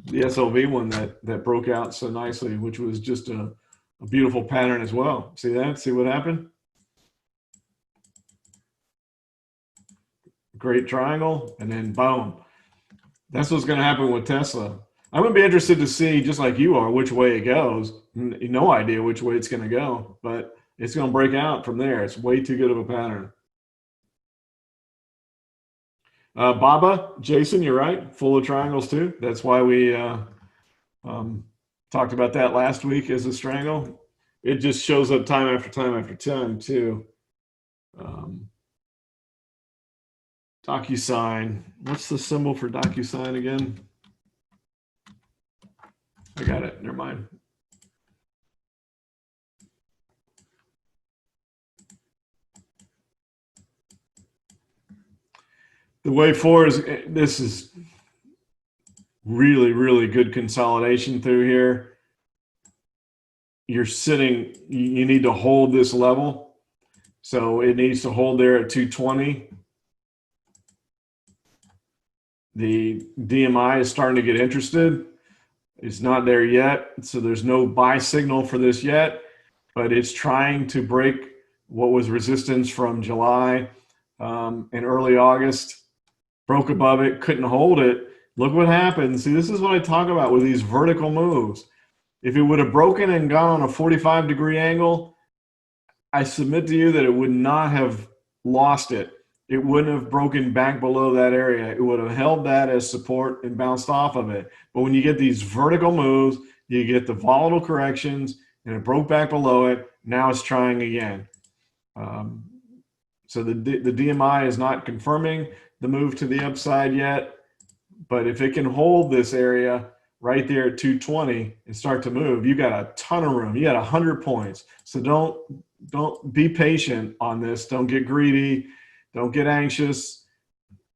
The SLV one that broke out so nicely, which was just a beautiful pattern as well. See that? See what happened? Great triangle, and then boom. That's what's going to happen with Tesla. I'm going to be interested to see, just like you are, which way it goes. No idea which way it's going to go, but it's going to break out from there. It's way too good of a pattern. Baba, Jason, you're right. Full of triangles too. That's why we talked about that last week as a strangle. It just shows up time after time after time too. DocuSign. What's the symbol for DocuSign again? I got it. Never mind. The way forward is, this is really, really good consolidation through here. You're sitting, you need to hold this level. So it needs to hold there at 220. The DMI is starting to get interested. It's not there yet, so there's no buy signal for this yet, but it's trying to break what was resistance from July and early August. Broke above it, couldn't hold it. Look what happened. See, this is what I talk about with these vertical moves. If it would have broken and gone on a 45-degree angle, I submit to you that it would not have lost it. It wouldn't have broken back below that area. It would have held that as support and bounced off of it. But when you get these vertical moves, you get the volatile corrections, and it broke back below it. Now it's trying again. So the DMI is not confirming the move to the upside yet. But if it can hold this area right there at 220 and start to move, you got a ton of room. You got 100 points. So don't be patient on this. Don't get greedy. Don't get anxious.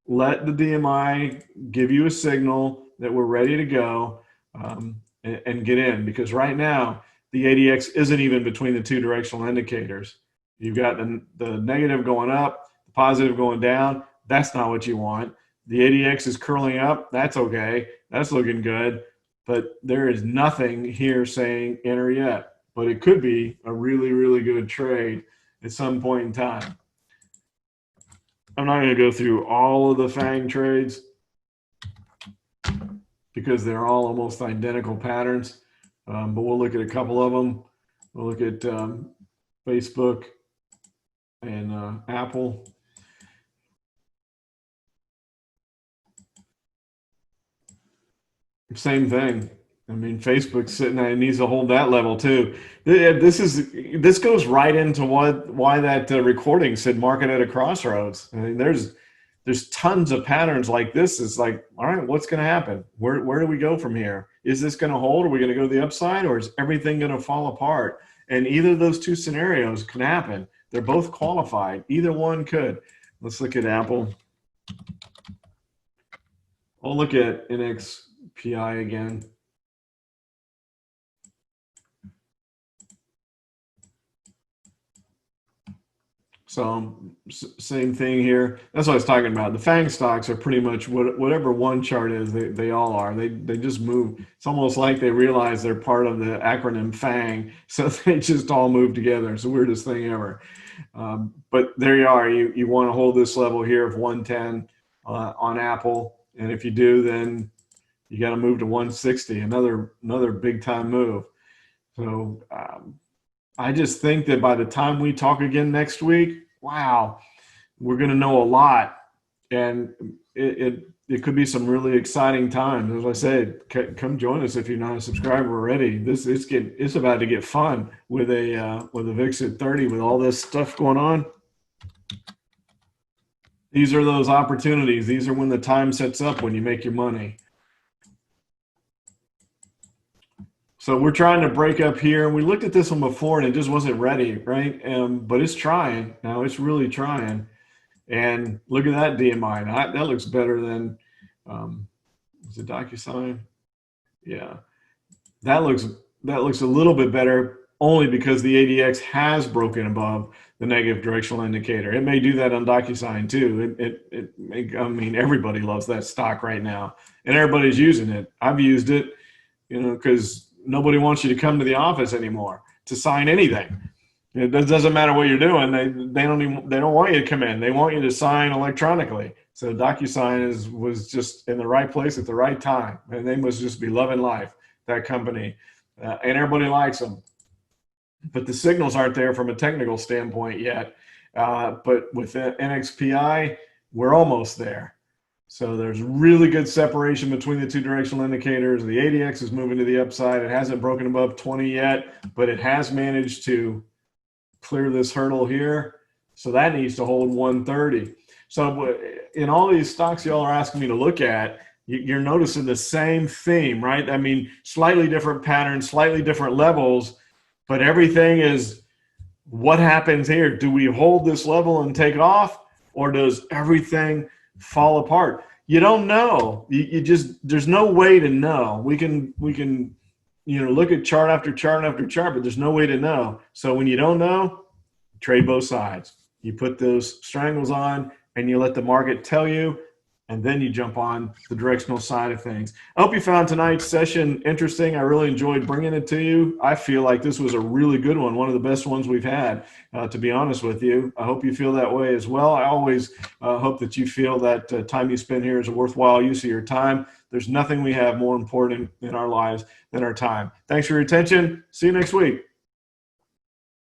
Let the DMI give you a signal that we're ready to go and get in. Because right now, the ADX isn't even between the two directional indicators. You've got the negative going up, the positive going down. That's not what you want. The ADX is curling up. That's okay. That's looking good. But there is nothing here saying enter yet. But it could be a really, really good trade at some point in time. I'm not going to go through all of the FANG trades because they're all almost identical patterns. But we'll look at a couple of them. We'll look at Facebook and Apple. Same thing. I mean, Facebook's sitting there, it needs to hold that level too. This goes right into why that recording said market at a crossroads. I mean, there's tons of patterns like this. It's like, all right, what's going to happen? Where do we go from here? is this going to hold? Are we going to go to the upside, or is everything going to fall apart? And either of those two scenarios can happen. They're both qualified. Either one could. Let's look at Apple. I'll look at NXPI again. So same thing here. That's what I was talking about. The FANG stocks are pretty much whatever one chart is, they all are. They just move. It's almost like they realize they're part of the acronym FANG, so they just all move together. It's the weirdest thing ever. But there you are. You want to hold this level here of 110 on Apple, and if you do, then you got to move to 160. Another big time move. So I just think that by the time we talk again next week, wow, we're going to know a lot, and it could be some really exciting times. As I said, come join us if you're not a subscriber already. It's about to get fun with a VIX at 30 with all this stuff going on. These are those opportunities. These are when the time sets up, when you make your money. So we're trying to break up here. We looked at this one before and it just wasn't ready, right? But it's trying. Now it's really trying. And look at that DMI. That looks better than, is it DocuSign? Yeah. That looks a little bit better only because the ADX has broken above the negative directional indicator. It may do that on DocuSign too. I mean, everybody loves that stock right now and everybody's using it. I've used it, because nobody wants you to come to the office anymore to sign anything. It doesn't matter what you're doing. They don't want you to come in. They want you to sign electronically. So DocuSign was just in the right place at the right time, and they must just be loving life, that company, and everybody likes them. But the signals aren't there from a technical standpoint yet. But with NXPI, we're almost there. So there's really good separation between the two directional indicators. The ADX is moving to the upside. It hasn't broken above 20 yet, but it has managed to clear this hurdle here. So that needs to hold 130. So in all these stocks y'all are asking me to look at, you're noticing the same theme, right? I mean, slightly different patterns, slightly different levels, but everything is what happens here. Do we hold this level and take off, or does everything fall apart? You don't know. There's no way to know. We can look at chart after chart after chart, but there's no way to know. So when you don't know, trade both sides. You put those strangles on and you let the market tell you, and then you jump on the directional side of things. I hope you found tonight's session interesting. I really enjoyed bringing it to you. I feel like this was a really good one of the best ones we've had, to be honest with you. I hope you feel that way as well. I always hope that you feel that time you spend here is a worthwhile use of your time. There's nothing we have more important in our lives than our time. Thanks for your attention. See you next week.